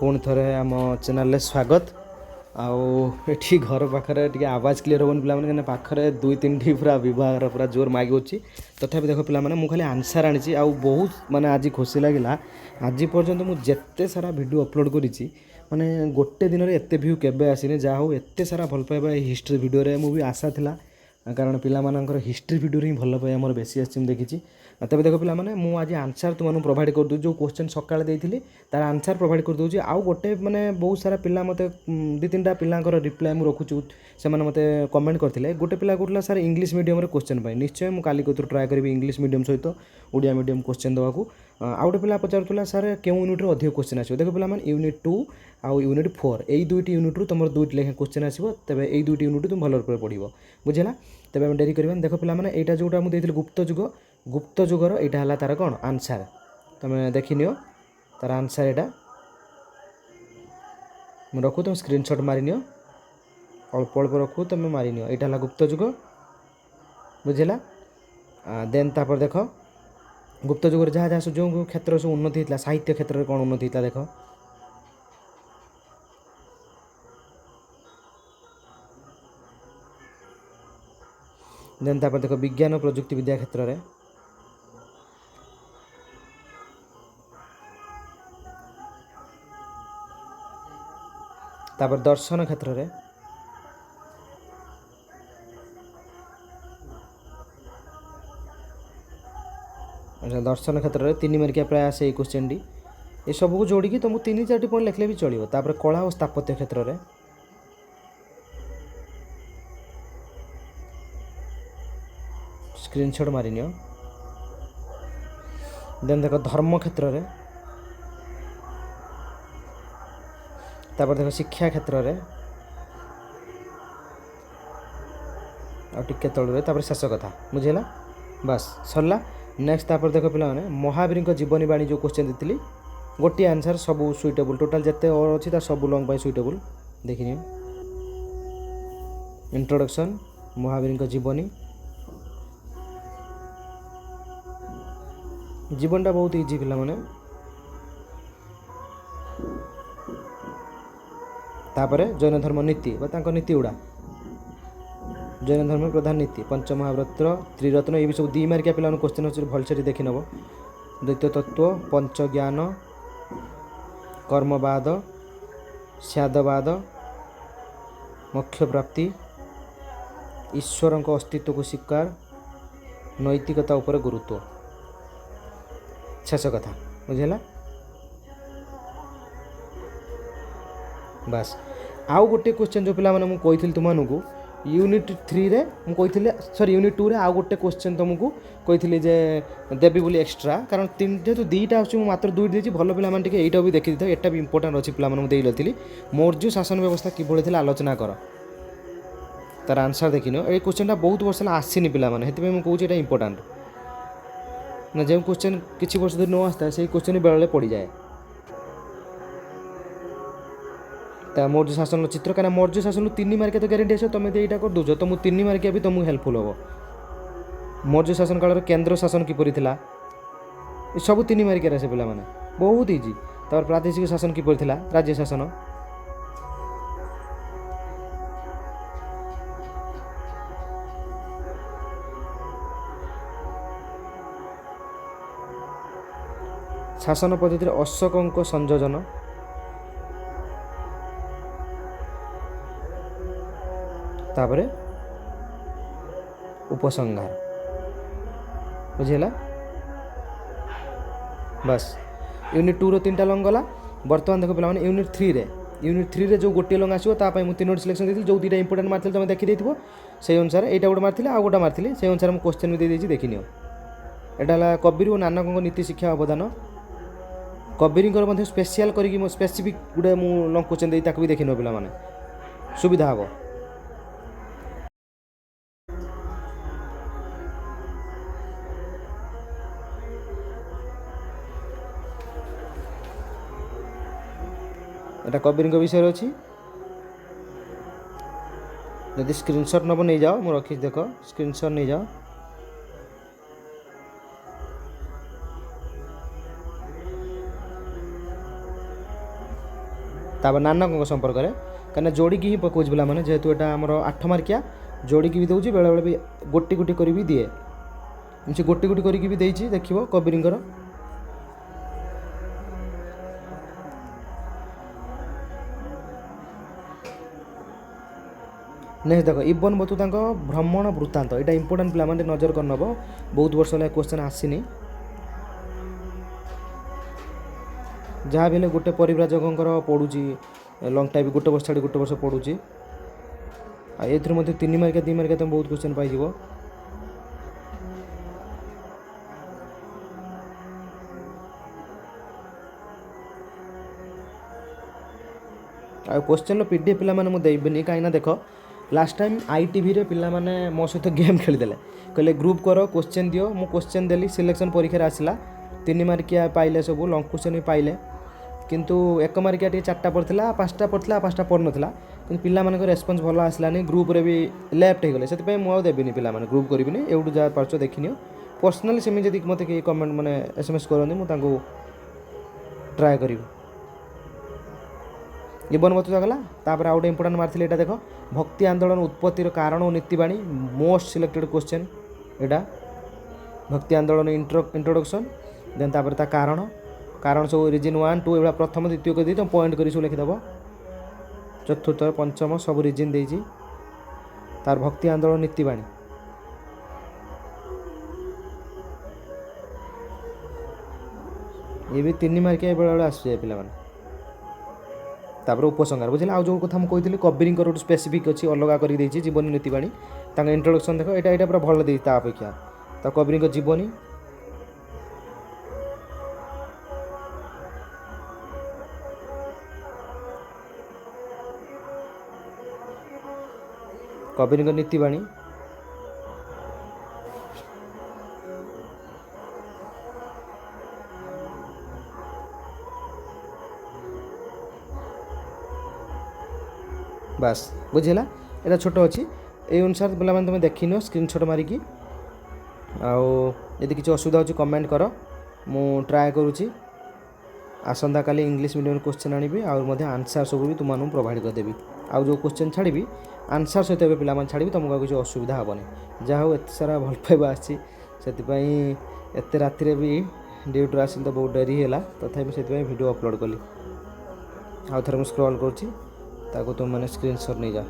पुणी थे आम चैनल स्वागत आठी घर पाखे टे आवाज क्लीयर होनी पे पाखे दुई तीन पूरा विभाग पूरा जोर मागी होची तथापि देख पे मुझे खाली आंसर आनी बहुत माने आज खुशी लगे आज पर्यंत मुझे सारा वीडियो अपलोड करी माने गोटे दिन में एत व्यू केवे आसनी जहाँ हो एत सारा भल पाइबा हिस्ट्री वीडियो मुझे आशा था कारण पिलामानंकर हिस्ट्री वीडियो ही भल पाइबा मोर बेसी आसी देखी तब देख पे मुझे आज आंसर तुम प्रोवाइड कर दूँ जो क्वेश्चन सकाଳେ देती तार आंसर प्रोवाइड कर दूँ आउ गोटे माने बहुत सारा पिला मते दि तीन टा पिलांकर रिप्लाई मु रखुछु से मते कमेंट करथिले गोटे पिला कहला सर इंग्लिश मीडियम रे क्वेश्चन पाई निश्चय मु काली को ट्राई करबी इंग्लिश मीडियम सहित ओडिया मीडियम क्वेश्चन दवा को आउ गोटे पिला पचारुला सर केउ यूनिट रे अधिक क्वेश्चन आछो देखो पिला मान यूनिट 2 आउ यूनिट 4 एई दुईटी यूनिट रु तमर दुईटी लेखे क्वेश्चन आसीबो तबे एई दुईटी यूनिट तुम भलो रूप पढिबो बुझिला तबे हम डेरी करबन देखो पिला माने एटा जोटा मु देथिल गुप्त जुगर एटा हला तार कोन आंसर तमे देखिनियो तार आंसर एटा मु रखु तुम स्क्रीनशॉट मारिनियो अल्प अल्प रखु तुम मारिनियो एटा हला गुप्त जुग बुझिला देन तापर देखो गुप्त जुगर जहाँ जहाँ जो क्षेत्र से उन्नति होता साहित्य क्षेत्र में कौन उन्नति होता देख देन तापर देख विज्ञान प्रजुक्ति विद्या क्षेत्र में तापर दर्शन क्षेत्र में दर्शन क्षेत्र में 3 मार्किया प्राय आसे क्वेश्चन टी ये सब को जोड़ी तुमको 3-4 पॉइंट लिखले भी चलो तापर कला और स्थापत्य क्षेत्र में स्क्रीनशॉट मारिनियो देन देख धर्म क्षेत्र में तापर देख शिक्षा क्षेत्र में आ टिके तळुरे तापर शेष कथा बुझेला बस सरला नेक्स्ट तापर देख पिला माने महावीर जीवनी बाणी जो क्वेश्चन देती गोटे आंसर सब सुइटेबल टोटाल जिते और अच्छी सब लॉन्ग बाय सुइटेबल देखिए इंट्रोडक्शन महावीर जीवनी जीवनटा बहुत इजी पिला माने तापर जैन धर्म नीति नीति गुड़ा जैन धर्म प्रधान नीति पंचमहाव्रत त्रिरत्न ये सब 2 मार्किया पिला क्वेश्चन अच्छे भलसे देखी नब द्वैत तत्व पंचज्ञान कर्मवाद स्यादवाद मोक्ष प्राप्ति ईश्वर अस्तित्व को स्वीकार नैतिकता उपर गुरुत्व शेष कथा बुझेला बस आउ गोटे क्वेश्चन जो पिला माने कही तुमको यूनिट 3 रे मुझे सॉरी यूनिट 2 रे आउ गोटे क्वेश्चन तुमको कही जे देवी बोली एक्स्ट्रा कारण जेहेतु 2टा आसुँ मात्र 2 देती भल पिला माने एटा भी देखी एटा भी इंपोर्टेंट अच्छी पिला माने देती मौर्य शासन व्यवस्था किभଳି ଥିଲା आलोचना कर तार आंसर देखिन ये क्वेश्चनटा बहुत वर्ष आसीनी पिला माने हेतु मैं कहूँ ये इंपोर्टेंट ना जो क्वेश्चन किसी वर्ष धरि न आसता से क्वेश्चन बेले पड़ जाए मौर्य शासन चित्र क्या मौर्य शासन 3 मार्किया तो ग्यारंटी आस तुम यहाँ कर दूच तो 3 मार्किया भी तुमको हेल्पफुल हम मौर्य शासन काल केन्द्र शासन किपरि थिला सब 3 मार्किया से पिला माने बहुत इजी तार प्रादेशिक शासन किपरि थिला राज्य शासन शासन पद्धति अशोक संयोजन तापरे उपसंहार बुझेला बस यूनिट 2 रो 3टा लंग गला बर्तमान देखो पिला यूनिट 3 रे जो गोटे लंग आसो तापाई मु 3 सिलेक्शन देती जो 2टा इंपोर्टेंट मारथिल तुम देखि देथिबो से अनुसार एटा गोटे मारथिले आ गोटे मारथिले से अनुसार मु क्वेश्चन भी दे देछि देखिनियो एटा ला कबीर और नानक नीति शिक्षा अवदान कबीर स्पेशल करी स्पेसिफिक गुडे मु लंग क्वेश्चन दे ताकू भी देखिनो पिला माने सुविधा हबो एटा कबीर विषय अच्छी जदि स्क्रीनशॉट नब नहीं जाओ मु रखी देख स्क्रीनशॉट नहीं जाओ तापर नानक संपर्क में कहीं जोड़िकी ही पकाउछ पिलाने जेहेतु यहाँ आमर 8 मार्किया जोड़िकी भी दूसरी बेले बेले भी गोटी गोटी कर भी दिए से गोटी गोटी करके भी देती देख कबीरंकर नेक्स्ट देख इबन बतु भ्रमण वृत्तांत यहाँ इंपोर्टाट पे नजर कर नब बहुत वर्ष है क्वेश्चन आसीनी जहाँ भी गोटे परिव्राजक पड़ूँ लंग टाइम गोटे वर्ष छाड़ी गोटे वर्ष पड़ूँ ए 3 मार्किया 2 मार्किया तुम बहुत क्वेश्चन पाई क्वेश्चन पीडीएफ पे देबी कहीं देख लास्ट टाइम आईटीवी रे पिला माने मो सहित गेम खेलीदे कहले ग्रुप कर क्वेश्चन दियो मु क्वेश्चन देली सिलेक्शन परीक्षा आसला 3 मार्किया पाइले सब लंग क्वेश्चन भी पाइले किंतु 1 मार्किया टी 4टा पड़ता 5टा पड़ता 5टा पड़ नाला कि पिला रेस्पन्स भल आसलानी ग्रुप रे भी लेफ्ट हो गले से मुझे देवी पिला ग्रुप करी एवं जहाँ पार्च देखनी पर्सनाली सेम जब मत कमेंट मैंने एसएमएस करती मुझे ट्राए करी इबन बतु गला तापर आउट इंपोर्टाट मार्थिले एटा देख भक्ति आंदोलन उत्पत्तिर कारण और नीतिबाणी मोस्ट सिलेक्टेड क्वेश्चन एटा भक्ति आंदोलन इंट्रोडक्शन देन तापर ता कारण सब रीजन 1 2 एवं प्रथम द्वितीय कर दी तुम पॉइंट कर सब लिखिदेव चतुर्थ पंचम सब रीजन देजी तार भक्ति आंदोलन नीतिबाणी ये भी 3 मार्किया बेले बेले आस पे तापर उपसंहार बुझे आज जो कथा मुझे कहती कबीर गोटे स्पेसिफिक अच्छी अलग कर जीवन नीतिबाणी इंट्रोडक्शन देख यहाँ पूरा भल दे अपेक्षा कबीर जीवनी कबीर नीतिबाणी बास बुझेगा यहाँ छोट अच्छी ये अनुसार पे तुम देख नि स्क्रीनशॉट मारिकी आदि किसी असुविधा हो कमेंट कर मु ट्राए करुँची आसंता काली इंग्लिश मीडियम क्वेश्चन आनी आंसर सब भी तुम प्रोवाइड करदेवी आउ जो क्वेश्चन छाड़ी आंसर सहित पे छाड़ी तुमको किसी असुविधा हेनी जहाँ हो एत सारा भल पाइबा आसी एत राति भी ड्यूटी आस तो बहुत डेरी है तथापि से वीडियो अपलोड कली आउ थे मुझे स्क्रॉल करुँची तुम मैंने स्क्रीनशॉट नहीं जा